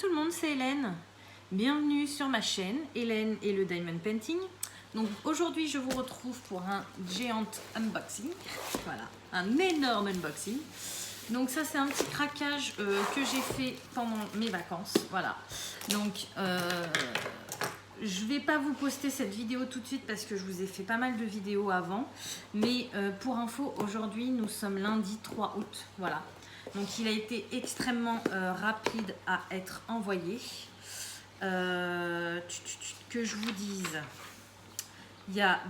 tout le monde, c'est Hélène. Bienvenue sur ma chaîne, Hélène et le Diamond Painting. Donc aujourd'hui, je vous retrouve pour un géant unboxing. Voilà, un énorme unboxing. Donc ça, c'est un petit craquage que j'ai fait pendant mes vacances. Voilà. Donc je vais pas vous poster cette vidéo tout de suite parce que je vous ai fait pas mal de vidéos avant. Mais pour info, aujourd'hui, nous sommes lundi 3 août. Voilà. Donc il a été extrêmement rapide à être envoyé. Que je vous dise, il y a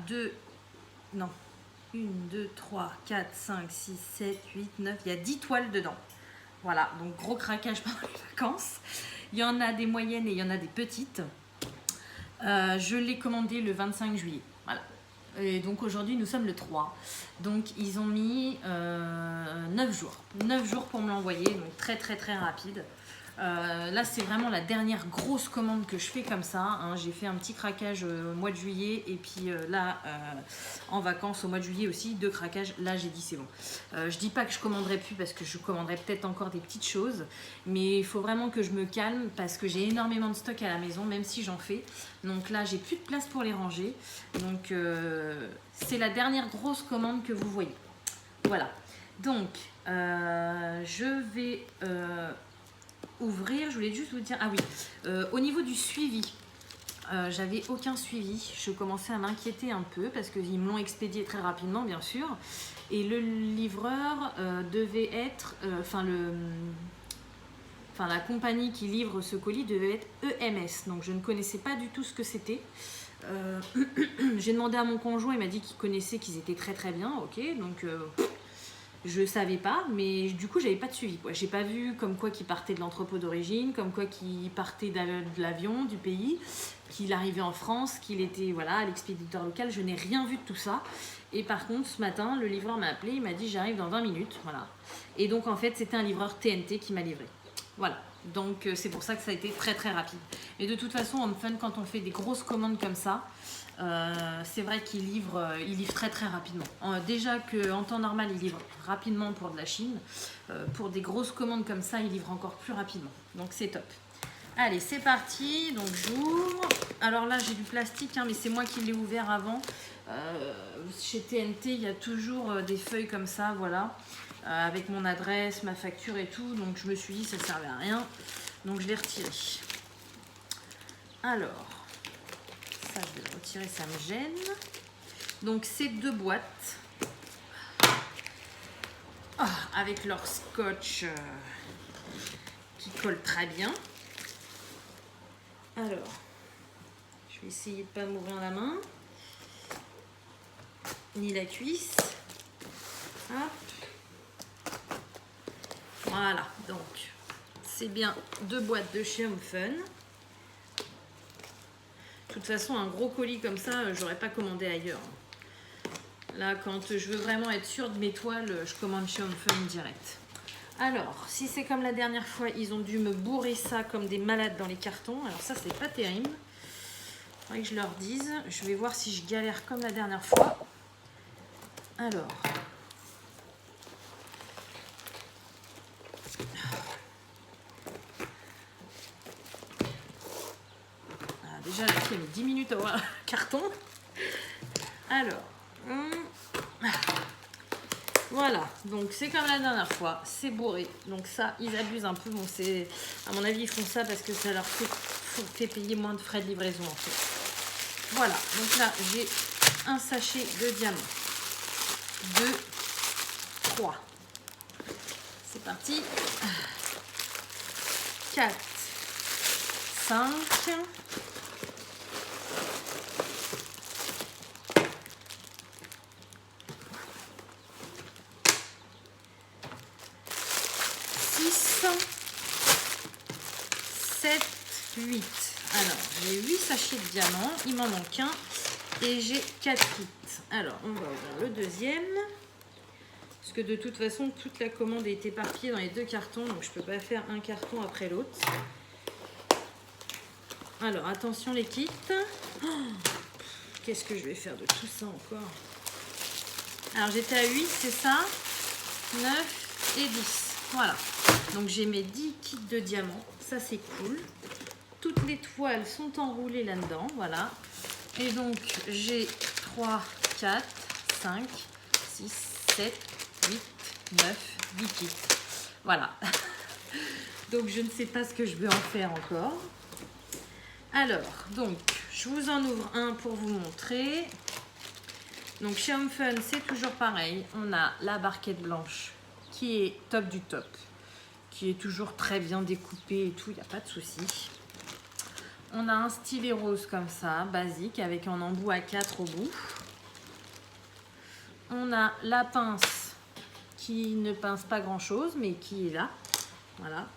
1, 2, 3, 4, 5, 6, 7, 8, 9, il y a 10 toiles dedans. Voilà, donc gros craquage pendant les vacances. Il y en a des moyennes et il y en a des petites. Je l'ai commandé le 25 juillet. Voilà. Et donc aujourd'hui nous sommes le 3. Donc ils ont mis 9 jours. 9 jours pour me l'envoyer, donc très rapide. Là c'est vraiment la dernière grosse commande que je fais comme ça, hein. J'ai fait un petit craquage au mois de juillet et puis là en vacances au mois de juillet aussi, 2 craquages. Là j'ai dit c'est bon, je dis pas que je commanderai plus parce que je commanderai peut-être encore des petites choses, mais il faut vraiment que je me calme parce que j'ai énormément de stock à la maison même si j'en fais. Donc là j'ai plus de place pour les ranger, donc c'est la dernière grosse commande que vous voyez. Voilà, donc je vais ouvrir. Je voulais juste vous dire, ah oui, au niveau du suivi, j'avais aucun suivi. Je commençais à m'inquiéter un peu parce qu'ils me l'ont expédié très rapidement, bien sûr. Et le livreur devait être, la compagnie qui livre ce colis devait être EMS. Donc je ne connaissais pas du tout ce que c'était. J'ai demandé à mon conjoint, il m'a dit qu'il connaissait, qu'ils étaient très bien. Ok, donc je savais pas, mais du coup j'avais pas de suivi. J'ai pas vu comme quoi qu'il partait de l'entrepôt d'origine, comme quoi qu'il partait de l'avion, du pays, qu'il arrivait en France, qu'il était voilà à l'expéditeur local. Je n'ai rien vu de tout ça. Et par contre ce matin le livreur m'a appelé, il m'a dit j'arrive dans 20 minutes. Voilà. Et donc en fait c'était un livreur TNT qui m'a livré. Voilà. Donc c'est pour ça que ça a été très rapide. Et de toute façon en fun, quand on fait des grosses commandes comme ça, c'est vrai qu'il livre très rapidement. Déjà qu'en temps normal il livre rapidement pour de la Chine, pour des grosses commandes comme ça il livre encore plus rapidement, donc c'est top. Allez, c'est parti. Donc j'ouvre. Alors là j'ai du plastique, hein, mais c'est moi qui l'ai ouvert avant. Chez TNT il y a toujours des feuilles comme ça, voilà, avec mon adresse, ma facture et tout, donc je me suis dit ça servait à rien, donc je l'ai retiré. Alors ça, je vais le retirer, ça me gêne. Donc c'est 2 boîtes avec leur scotch qui colle très bien. Alors je vais essayer de pas m'ouvrir la main ni la cuisse. Hop. Voilà, donc c'est bien 2 boîtes de chez Home Fun. De toute façon, un gros colis comme ça, j'aurais pas commandé ailleurs. Là, quand je veux vraiment être sûre de mes toiles, je commande chez Home Fun direct. Alors, si c'est comme la dernière fois, ils ont dû me bourrer ça comme des malades dans les cartons. Alors ça, c'est pas terrible. Il faudrait que je leur dise. Je vais voir si je galère comme la dernière fois. Alors. Déjà, la fille a mis 10 minutes à avoir un carton. Alors, voilà. Donc, c'est comme la dernière fois. C'est bourré. Donc, ça, ils abusent un peu. Bon, c'est, à mon avis, ils font ça parce que ça leur fait payer moins de frais de livraison, en fait. Voilà. Donc là, j'ai un sachet de diamants. 2, 3. C'est parti. 4, 5. 7, 8. Alors, j'ai 8 sachets de diamants. Il m'en manque un. Et j'ai 4 kits. Alors, on va ouvrir le deuxième. Parce que de toute façon, toute la commande est éparpillée dans les 2 cartons. Donc, je ne peux pas faire un carton après l'autre. Alors, attention les kits. Oh, qu'est-ce que je vais faire de tout ça encore? Alors, j'étais à 8, c'est ça? 9 et 10. Voilà, donc j'ai mes 10 kits de diamants, ça c'est cool. Toutes les toiles sont enroulées là-dedans, voilà. Et donc j'ai 3, 4, 5, 6, 7, 8, 9, 10 kits. Voilà. Donc je ne sais pas ce que je vais en faire encore. Alors, donc, je vous en ouvre un pour vous montrer. Donc chez Home Fun, c'est toujours pareil. On a la barquette blanche qui est top du top, qui est toujours très bien découpée et tout, il n'y a pas de souci. On a un stylet rose comme ça, basique, avec un embout à 4 au bout. On a la pince qui ne pince pas grand chose, mais qui est là. Voilà.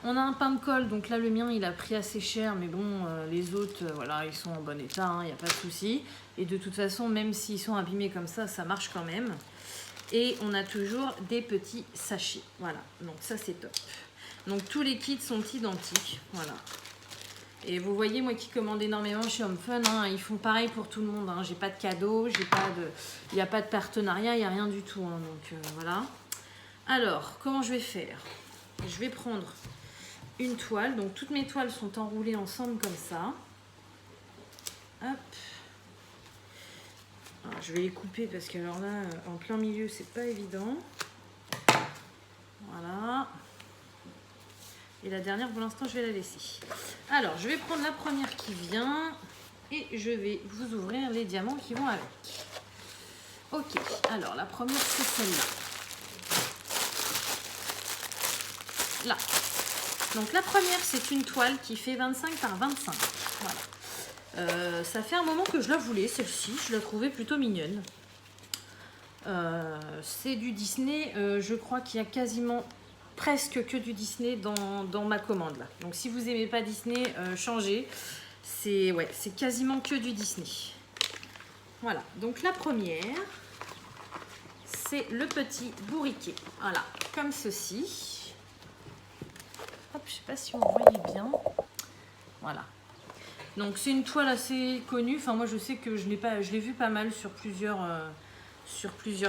On a un pain de colle, donc là le mien il a pris assez cher, mais bon, les autres, voilà, ils sont en bon état, il n'y a pas de souci. Et de toute façon, même s'ils sont abîmés comme ça marche quand même. Et on a toujours des petits sachets, voilà, donc ça c'est top. Donc tous les kits sont identiques, voilà. Et vous voyez, moi qui commande énormément chez Home Fun, hein, ils font pareil pour tout le monde. Hein. J'ai pas de cadeau, il n'y a pas de partenariat, il n'y a rien du tout. Hein, donc voilà. Alors, comment je vais faire? Je vais prendre une toile. Donc toutes mes toiles sont enroulées ensemble comme ça. Hop. Alors, je vais les couper parce que alors là, en plein milieu, c'est pas évident. Voilà. Et la dernière, pour l'instant, je vais la laisser. Alors, je vais prendre la première qui vient et je vais vous ouvrir les diamants qui vont avec. Ok, alors la première, c'est celle-là. Là. Donc la première, c'est une toile qui fait 25 par 25. Voilà. Ça fait un moment que je la voulais, celle-ci. Je la trouvais plutôt mignonne. C'est du Disney. Je crois qu'il y a quasiment presque que du Disney dans ma commande là. Donc si vous aimez pas Disney, changez. C'est quasiment que du Disney. Voilà, donc la première, c'est le petit bourriquet. Voilà, comme ceci. Hop, je sais pas si vous voyez bien. Voilà. Donc c'est une toile assez connue. Enfin moi je sais que je l'ai vu pas mal sur plusieurs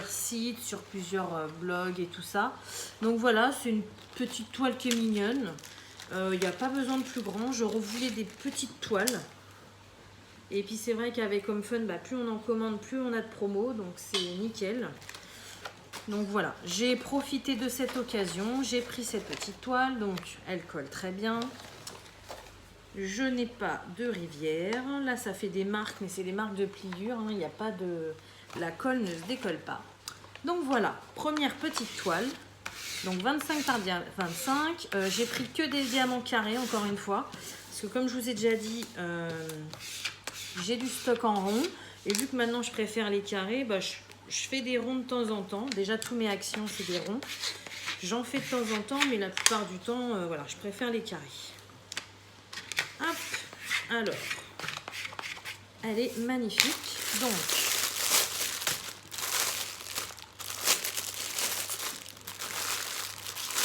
sites, sur plusieurs blogs et tout ça. Donc voilà, c'est une petite toile qui est mignonne. Il n'y a pas besoin de plus grand. Je voulais des petites toiles. Et puis c'est vrai qu'avec Home Fun, plus on en commande, plus on a de promos. Donc c'est nickel. Donc voilà, j'ai profité de cette occasion. J'ai pris cette petite toile. Donc elle colle très bien. Je n'ai pas de rivière. Là ça fait des marques, mais c'est des marques de pliure. Il n'y a pas de... La colle ne se décolle pas. Donc voilà, première petite toile. Donc 25 par 25. J'ai pris que des diamants carrés, encore une fois. Parce que comme je vous ai déjà dit, j'ai du stock en rond. Et vu que maintenant je préfère les carrés, je fais des ronds de temps en temps. Déjà, tous mes actions, c'est des ronds. J'en fais de temps en temps, mais la plupart du temps, voilà, je préfère les carrés. Hop, alors, elle est magnifique. Donc,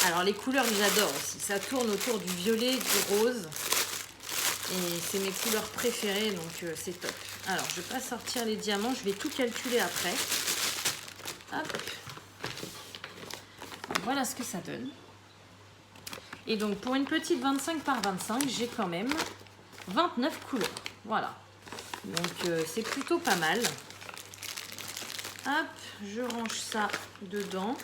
alors les couleurs j'adore aussi, ça tourne autour du violet, du rose et c'est mes couleurs préférées donc c'est top. Alors je vais pas sortir les diamants, je vais tout calculer après. Hop. Voilà ce que ça donne. Et donc pour une petite 25 par 25, j'ai quand même 29 couleurs. Voilà. Donc c'est plutôt pas mal. Hop, je range ça dedans.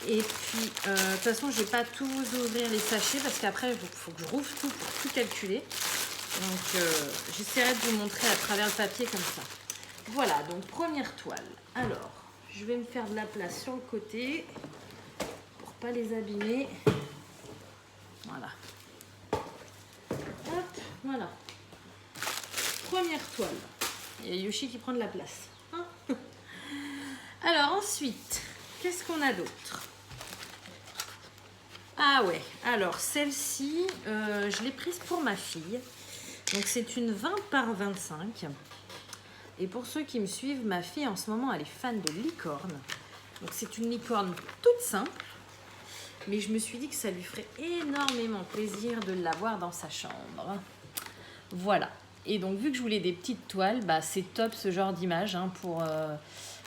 Et puis, de toute façon, je ne vais pas tout vous ouvrir les sachets parce qu'après, il faut que je rouvre tout pour tout calculer. Donc, j'essaierai de vous montrer à travers le papier comme ça. Voilà, donc première toile. Alors, je vais me faire de la place sur le côté pour ne pas les abîmer. Voilà. Hop, voilà. Première toile. Il y a Yoshi qui prend de la place. Hein? Alors, ensuite, qu'est-ce qu'on a d'autre? Ah ouais, alors celle-ci, je l'ai prise pour ma fille. Donc c'est une 20 par 25. Et pour ceux qui me suivent, ma fille en ce moment, elle est fan de licorne. Donc c'est une licorne toute simple. Mais je me suis dit que ça lui ferait énormément plaisir de l'avoir dans sa chambre. Voilà. Et donc vu que je voulais des petites toiles, c'est top ce genre d'image hein,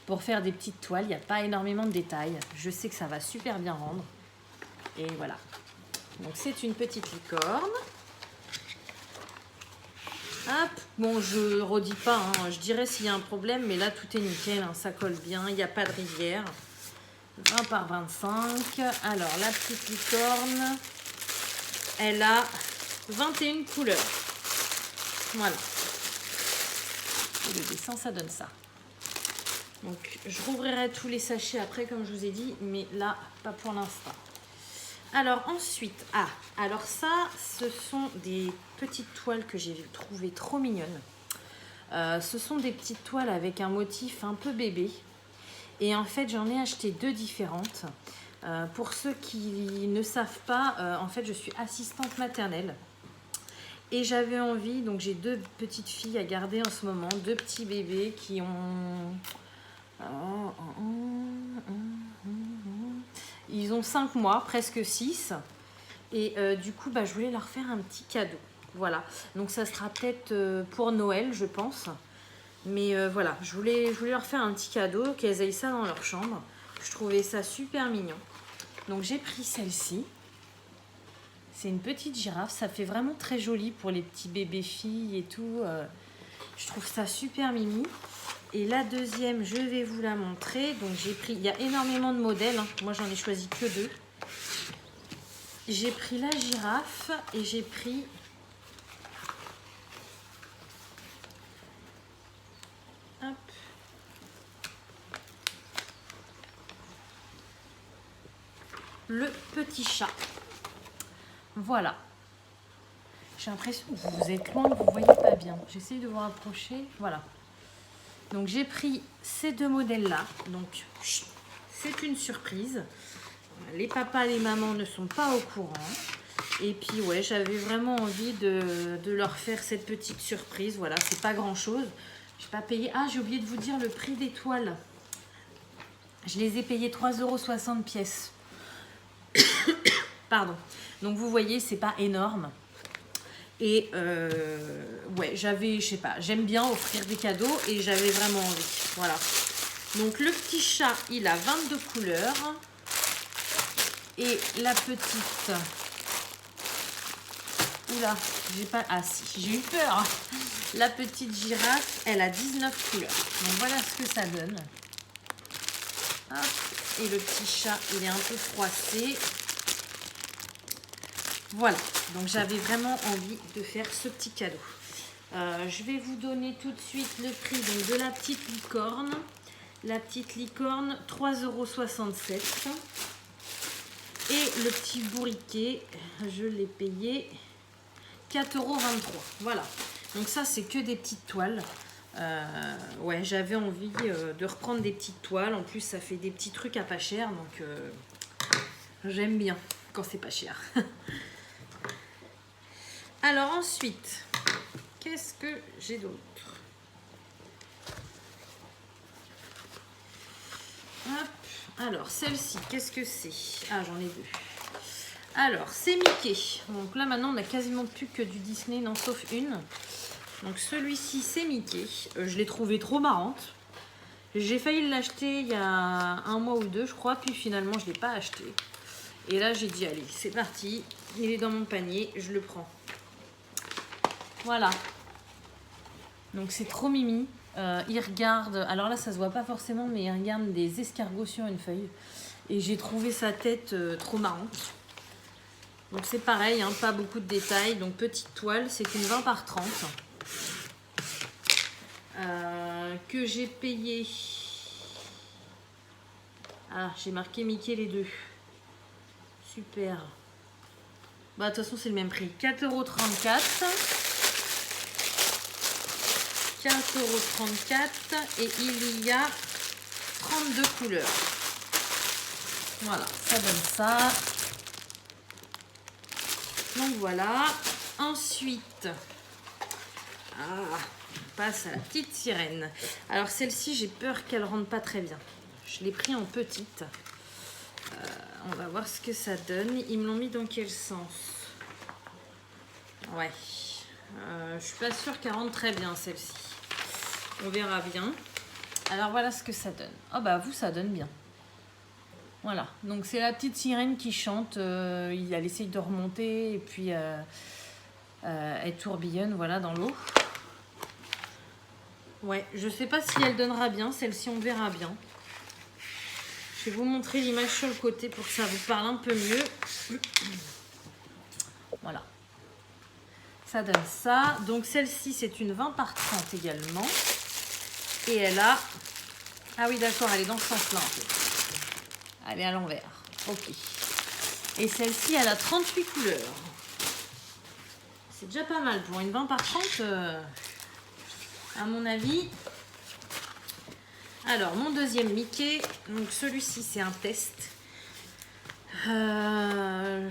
pour faire des petites toiles. Il n'y a pas énormément de détails. Je sais que ça va super bien rendre. Et voilà. Donc c'est une petite licorne. Hop, bon, je redis pas, hein, je dirais s'il y a un problème, mais là tout est nickel, hein, ça colle bien, il n'y a pas de rivière. 20 par 25. Alors la petite licorne, elle a 21 couleurs. Voilà. Et le dessin, ça donne ça. Donc je rouvrirai tous les sachets après, comme je vous ai dit, mais là, pas pour l'instant. Alors ensuite, alors ça, ce sont des petites toiles que j'ai trouvées trop mignonnes. Ce sont des petites toiles avec un motif un peu bébé. Et en fait, j'en ai acheté 2 différentes. Pour ceux qui ne savent pas, en fait, je suis assistante maternelle. Et j'avais envie, donc j'ai 2 petites filles à garder en ce moment, 2 petits bébés qui ont... Ils ont 5 mois, presque 6. Et du coup, je voulais leur faire un petit cadeau. Voilà. Donc ça sera peut-être pour Noël, je pense. Mais voilà, je voulais leur faire un petit cadeau, qu'elles aient ça dans leur chambre. Je trouvais ça super mignon. Donc j'ai pris celle-ci. C'est une petite girafe. Ça fait vraiment très joli pour les petits bébés filles et tout. Je trouve ça super mimi. Et la deuxième, je vais vous la montrer. Donc j'ai pris, il y a énormément de modèles, hein. Moi j'en ai choisi que 2. J'ai pris la girafe et j'ai pris le petit chat. Voilà. J'ai l'impression que vous êtes loin, vous ne voyez pas bien. J'essaye de vous rapprocher. Voilà. Donc j'ai pris ces 2 modèles-là. Donc c'est une surprise. Les papas, les mamans ne sont pas au courant. Et puis ouais, j'avais vraiment envie de leur faire cette petite surprise. Voilà, c'est pas grand-chose. J'ai pas payé. Ah, j'ai oublié de vous dire le prix des toiles. Je les ai payées 3,60 € pièce. Pardon. Donc vous voyez, c'est pas énorme. Et ouais, j'avais, je sais pas, j'aime bien offrir des cadeaux et j'avais vraiment envie. Voilà. Donc le petit chat, il a 22 couleurs. Et la petite... Oula, j'ai pas... Ah si, j'ai eu peur. La petite girafe, elle a 19 couleurs. Donc voilà ce que ça donne. Hop. Et le petit chat, il est un peu froissé. Voilà, donc j'avais vraiment envie de faire ce petit cadeau. Je vais vous donner tout de suite le prix donc, de la petite licorne. La petite licorne, 3,67 €. Et le petit bourriquet, je l'ai payé 4,23 €. Voilà, donc ça c'est que des petites toiles. Ouais, j'avais envie de reprendre des petites toiles. En plus, ça fait des petits trucs à pas cher, donc j'aime bien quand c'est pas cher. Alors ensuite, qu'est-ce que j'ai d'autre? Hop. Alors celle-ci, qu'est-ce que c'est? Ah, j'en ai 2. Alors, c'est Mickey. Donc là maintenant, on a quasiment plus que du Disney, non, sauf une. Donc celui-ci, c'est Mickey. Je l'ai trouvé trop marrante. J'ai failli l'acheter il y a 1 mois ou 2, je crois, puis finalement, je ne l'ai pas acheté. Et là, j'ai dit, allez, c'est parti. Il est dans mon panier, je le prends. Voilà. Donc c'est trop mimi. Il regarde, alors là ça se voit pas forcément, mais il regarde des escargots sur une feuille. Et j'ai trouvé sa tête trop marrante. Donc c'est pareil, hein, pas beaucoup de détails. Donc petite toile, c'est une 20 par 30. Que j'ai payé. Ah, j'ai marqué Mickey les 2. Super. Bah, de toute façon, c'est le même prix. 4,34 €. 4,34 € et il y a 32 couleurs. Voilà, ça donne ça. Donc voilà. Ensuite, on passe à la petite sirène. Alors celle-ci, j'ai peur qu'elle rentre pas très bien. Je l'ai pris en petite. On va voir ce que ça donne. Ils me l'ont mis dans quel sens? Ouais. Je suis pas sûre qu'elle rentre très bien celle-ci. On verra bien. Alors voilà ce que ça donne. Oh bah vous, ça donne bien. Voilà, donc c'est la petite sirène qui chante, elle essaye de remonter et puis elle tourbillonne, voilà, dans l'eau. Ouais, je sais pas si elle donnera bien, celle-ci on verra bien. Je vais vous montrer l'image sur le côté pour que ça vous parle un peu mieux. Voilà. Ça donne ça. Donc celle-ci, c'est une 20 par 30 également. Et elle a... Ah oui, d'accord, elle est dans ce sens-là en fait. Elle est à l'envers. Ok. Et celle-ci, elle a 38 couleurs. C'est déjà pas mal pour une 20 par 30, à mon avis. Alors, mon deuxième Mickey. Donc celui-ci, c'est un test. Je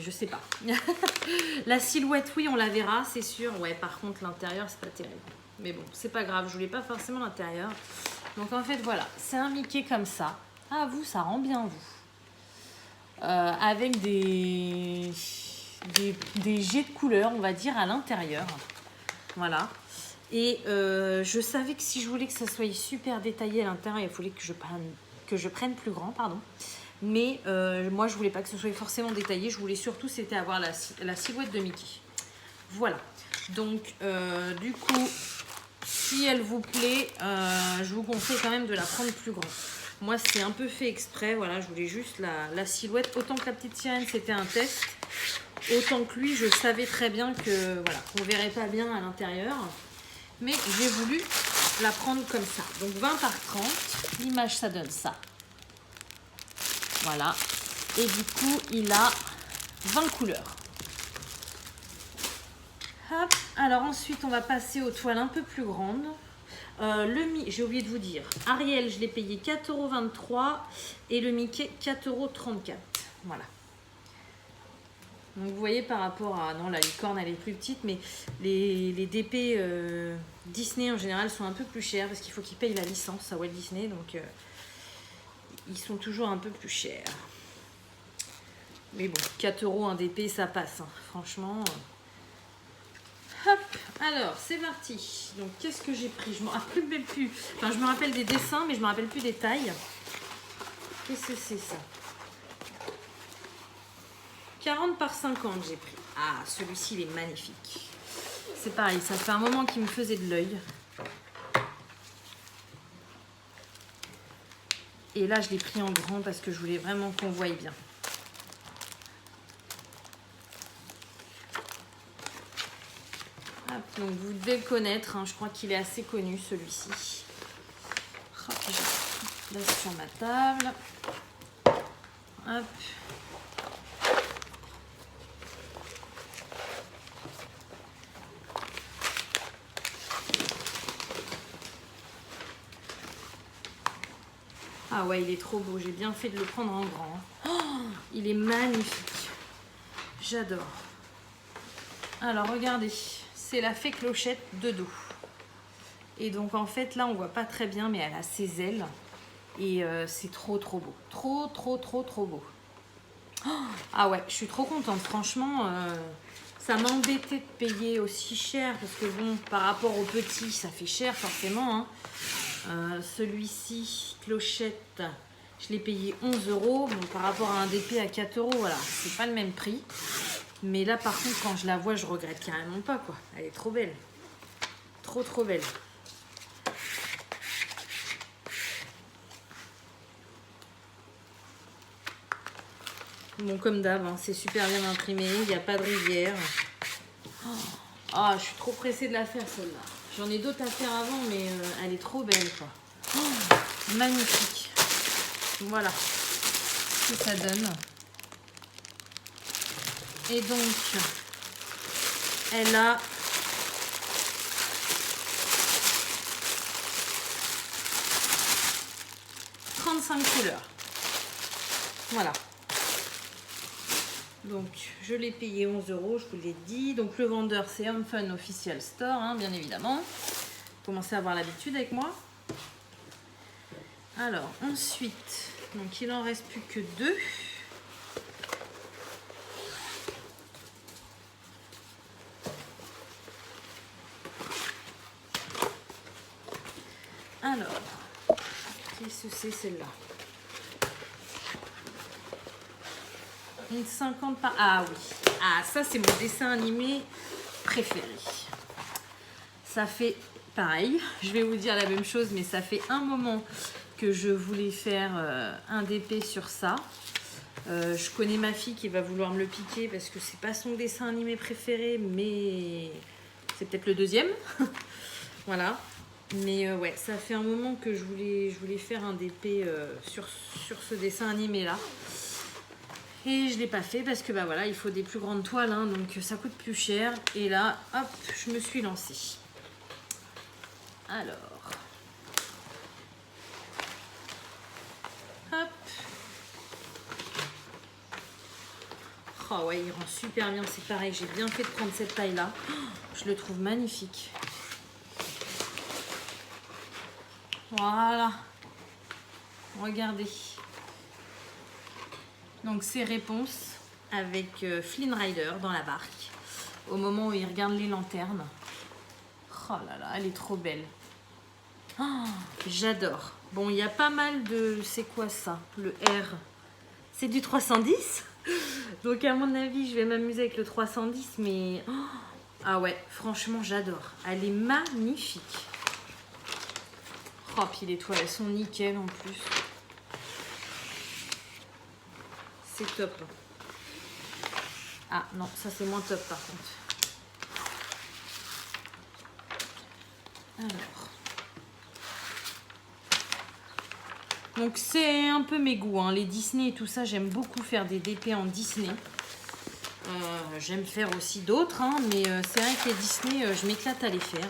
sais pas. La silhouette, oui, on la verra, c'est sûr. Ouais, par contre, l'intérieur, c'est pas terrible. Mais bon, c'est pas grave, je voulais pas forcément l'intérieur. Donc en fait, voilà, c'est un Mickey comme ça. Ah, vous, ça rend bien, vous. Avec des jets de couleurs, on va dire, à l'intérieur. Voilà. Et je savais que si je voulais que ça soit super détaillé à l'intérieur, il fallait que je prenne plus grand, pardon. Mais moi, je voulais pas que ce soit forcément détaillé. Je voulais surtout, c'était avoir la silhouette de Mickey. Voilà. Donc, du coup, si elle vous plaît, je vous conseille quand même de la prendre plus grande. Moi, c'est un peu fait exprès. Voilà, je voulais juste la silhouette. Autant que la petite sirène, c'était un test. Autant que lui, je savais très bien que voilà, qu'on verrait pas bien à l'intérieur. Mais j'ai voulu la prendre comme ça. Donc 20 par 30. L'image, ça donne ça. Voilà. Et du coup, il a 20 couleurs. Hop. Alors ensuite, on va passer aux toiles un peu plus grandes. J'ai oublié de vous dire, Ariel, je l'ai payé 4,23 € et le Mickey 4,34 €. Voilà. Donc vous voyez par rapport à... Non, la licorne, elle est plus petite, mais les DP Disney en général sont un peu plus chers parce qu'il faut qu'ils payent la licence à Walt Disney. Donc ils sont toujours un peu plus chers. Mais bon, 4 € un DP, ça passe. Hein. Franchement... Hop, alors c'est parti. Donc qu'est-ce que j'ai pris? Je me rappelle même plus. Enfin, je me rappelle des dessins, mais je me rappelle plus des tailles. Qu'est-ce que c'est ça? 40 par 50 j'ai pris. Ah, celui-ci il est magnifique. C'est pareil, ça fait un moment qu'il me faisait de l'œil. Et là je l'ai pris en grand parce que je voulais vraiment qu'on voie bien. Donc vous devez le connaître, hein. Je crois qu'il est assez connu celui-ci. Hop, je laisse sur ma table. Hop. Ah ouais, il est trop beau, j'ai bien fait de le prendre en grand. Oh, il est magnifique. J'adore. Alors regardez. C'est la fée Clochette de dos. Et donc en fait là on voit pas très bien mais elle a ses ailes et c'est trop beau. Trop beau. Oh, ah ouais, je suis trop contente. Franchement, ça m'embêtait de payer aussi cher parce que bon, par rapport au petit, ça fait cher forcément. Hein. Celui-ci, Clochette, je l'ai payé 11 €. Bon, par rapport à un DP à 4 €, voilà, c'est pas le même prix. Mais là, par contre, quand je la vois, je regrette carrément pas, quoi. Elle est trop belle. Trop belle. Bon, comme d'hab, hein, c'est super bien imprimé. Il n'y a pas de rivière. Oh, je suis trop pressée de la faire, celle-là. J'en ai d'autres à faire avant, mais elle est trop belle, quoi. Oh, magnifique. Voilà ce que ça donne. Et donc, elle a 35 couleurs. Voilà. Donc, je l'ai payé 11 €, je vous l'ai dit. Donc, le vendeur, c'est Home Fun Official Store, hein, bien évidemment. Vous commencez à avoir l'habitude avec moi. Alors, ensuite, donc il en reste plus que 2. Alors, qu'est-ce que c'est celle-là? Une 50 par... Ah oui. Ah, ça, c'est mon dessin animé préféré. Ça fait pareil. Je vais vous dire la même chose, mais ça fait un moment que je voulais faire un DP sur ça. Je connais ma fille qui va vouloir me le piquer parce que c'est pas son dessin animé préféré, mais c'est peut-être le deuxième. Voilà. Mais ouais, ça fait un moment que je voulais faire un DP sur ce dessin animé là. Et je ne l'ai pas fait parce que bah voilà, il faut des plus grandes toiles, hein, donc ça coûte plus cher. Et là, hop, je me suis lancée. Alors. Hop. Oh ouais, il rend super bien, c'est pareil, j'ai bien fait de prendre cette taille-là. Oh, je le trouve magnifique. Voilà. Regardez. Donc c'est Réponse avec Flynn Rider dans la barque. Au moment où il regarde les lanternes. Oh là là, elle est trop belle. Oh, j'adore. Bon, il y a pas mal de... C'est quoi ça? Le R. C'est du 310. Donc à mon avis, je vais m'amuser avec le 310. Mais... Oh, ah ouais, franchement, j'adore. Elle est magnifique. Oh, puis les toiles, elles sont nickel en plus. C'est top. Ah non, ça c'est moins top par contre. Alors. Donc c'est un peu mes goûts, hein. Les Disney et tout ça, j'aime beaucoup faire des DP en Disney. J'aime faire aussi d'autres, hein, mais c'est vrai que les Disney, je m'éclate à les faire.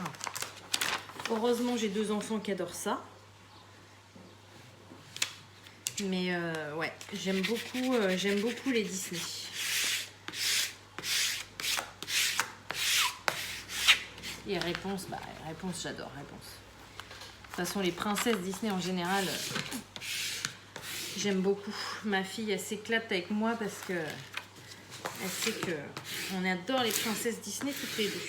Heureusement, j'ai 2 enfants qui adorent ça. Mais ouais, j'aime beaucoup les Disney. Et Réponse, bah Réponse, j'adore Réponse. De toute façon, les princesses Disney en général, j'aime beaucoup. Ma fille, elle s'éclate avec moi parce que elle sait que on adore les princesses Disney toutes les deux.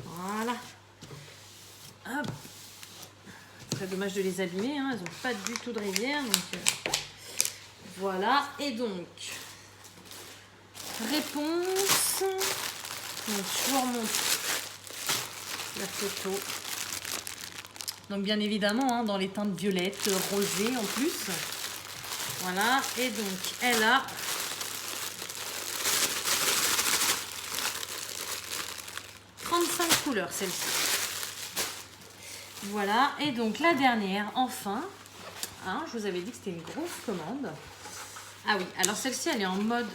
Voilà. Hop. C'est dommage de les abîmer, hein. Elles n'ont pas du tout de rivière. Donc, voilà. Et donc, Réponse. Donc, je vous remonte la photo. Donc, bien évidemment, hein, dans les teintes violettes, rosées en plus. Voilà. Et donc, elle a 35 couleurs, celle-ci. Voilà. Et donc, la dernière, enfin. Hein, je vous avais dit que c'était une grosse commande. Ah oui, alors celle-ci, elle est en mode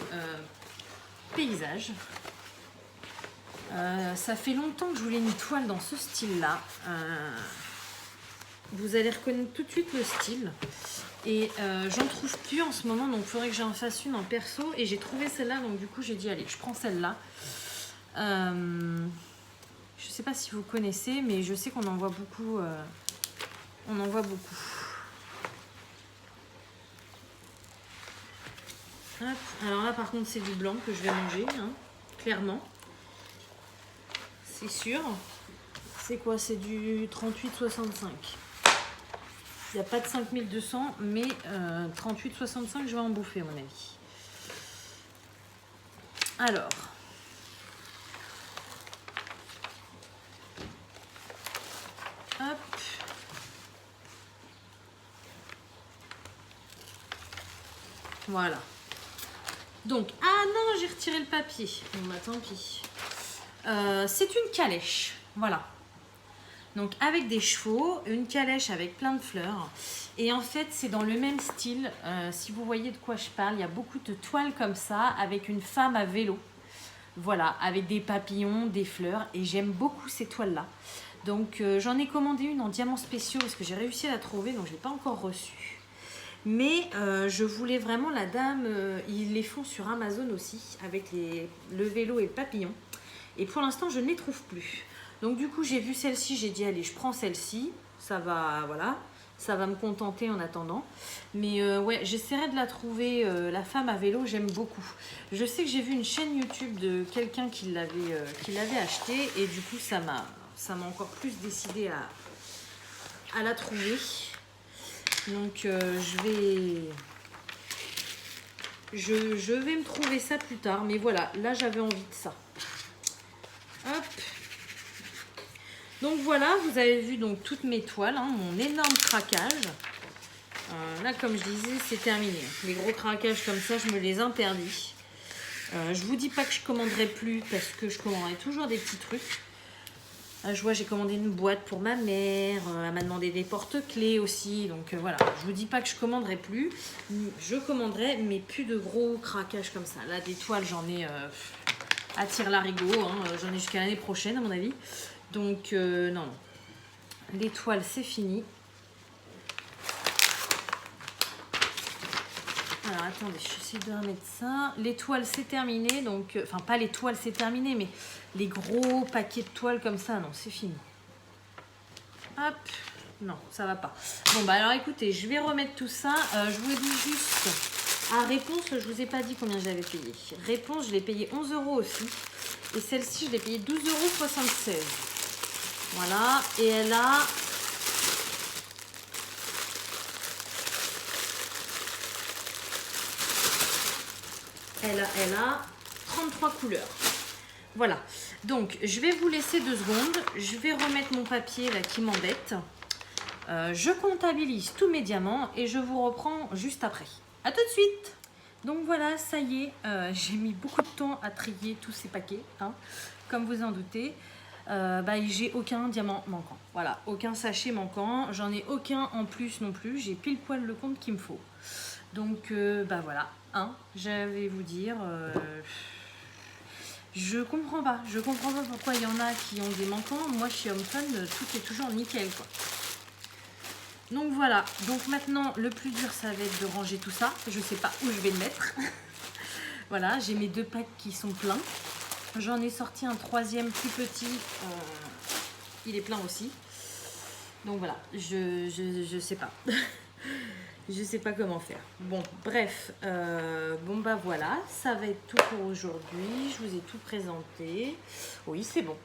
paysage. Ça fait longtemps que je voulais une toile dans ce style-là. Vous allez reconnaître tout de suite le style. Et j'en trouve plus en ce moment, donc il faudrait que j'en fasse une en perso. Et j'ai trouvé celle-là, donc du coup j'ai dit allez, je prends celle-là. Je sais pas si vous connaissez, mais je sais qu'on en voit beaucoup. On en voit beaucoup. Hop. Alors là par contre c'est du blanc que je vais manger, hein, clairement. C'est sûr. C'est quoi? C'est du 38,65. Il n'y a pas de 5200, mais 38,65 je vais en bouffer à mon avis. Alors. Hop. Voilà. Donc, ah non, j'ai retiré le papier. Bon, bah tant pis. C'est une calèche. Voilà. Donc, avec des chevaux, une calèche avec plein de fleurs. Et en fait, c'est dans le même style. Si vous voyez de quoi je parle, il y a beaucoup de toiles comme ça, avec une femme à vélo. Voilà, avec des papillons, des fleurs. Et j'aime beaucoup ces toiles-là. Donc, j'en ai commandé une en diamants spéciaux parce que j'ai réussi à la trouver, donc je ne l'ai pas encore reçue. Mais je voulais vraiment la dame, ils les font sur Amazon aussi, avec le vélo et le papillon. Et pour l'instant, je ne les trouve plus. Donc du coup, j'ai vu celle-ci, j'ai dit allez, je prends celle-ci. Ça va, voilà, ça va me contenter en attendant. Mais ouais, j'essaierai de la trouver, la femme à vélo, j'aime beaucoup. Je sais que j'ai vu une chaîne YouTube de quelqu'un qui l'avait acheté. Et du coup, ça m'a encore plus décidé à la trouver. Donc je vais me trouver ça plus tard. Mais voilà, là j'avais envie de ça. Hop. Donc voilà, vous avez vu donc toutes mes toiles, hein, mon énorme craquage. Là, comme je disais, c'est terminé. Les gros craquages comme ça, je me les interdis. Je vous dis pas que je commanderai plus parce que je commanderai toujours des petits trucs. Je vois, j'ai commandé une boîte pour ma mère. Elle m'a demandé des porte-clés aussi. Donc voilà, je vous dis pas que je commanderai plus. Je commanderai, mais plus de gros craquages comme ça. Là, des toiles, j'en ai à tire-larigot. Hein, j'en ai jusqu'à l'année prochaine, à mon avis. Donc non. Les toiles, c'est fini. Alors attendez, j'essaie de remettre ça. Les toiles, c'est terminé. Donc, enfin, pas les toiles, c'est terminé, mais les gros paquets de toiles comme ça, non, c'est fini. Hop, non, ça va pas. Bon, bah alors écoutez, je vais remettre tout ça. Je vous dis juste, à Réponse, je vous ai pas dit combien j'avais payé. Réponse, je l'ai payé 11 € aussi. Et celle-ci, je l'ai payé 12,76 €. Voilà, et elle a... Elle a 33 couleurs. Voilà. Donc, je vais vous laisser 2 secondes. Je vais remettre mon papier là qui m'embête. Je comptabilise tous mes diamants et je vous reprends juste après. À tout de suite. Donc voilà, ça y est. J'ai mis beaucoup de temps à trier tous ces paquets. Hein, comme vous en doutez. J'ai aucun diamant manquant. Voilà, aucun sachet manquant. J'en ai aucun en plus non plus. J'ai pile poil le compte qu'il me faut. Donc, voilà. Hein, je vais vous dire, je comprends pas pourquoi il y en a qui ont des manquants. Moi, chez Homefun, tout est toujours nickel, quoi. Donc voilà, donc maintenant, le plus dur, ça va être de ranger tout ça. Je sais pas où je vais le mettre. Voilà, j'ai mes 2 packs qui sont pleins. J'en ai sorti un 3e plus petit. Il est plein aussi. Donc voilà, je sais pas. Je sais pas comment faire. Bon, bref. Voilà. Ça va être tout pour aujourd'hui. Je vous ai tout présenté. Oui, c'est bon.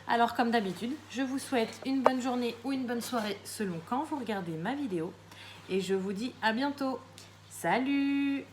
Alors, comme d'habitude, je vous souhaite une bonne journée ou une bonne soirée selon quand vous regardez ma vidéo. Et je vous dis à bientôt. Salut!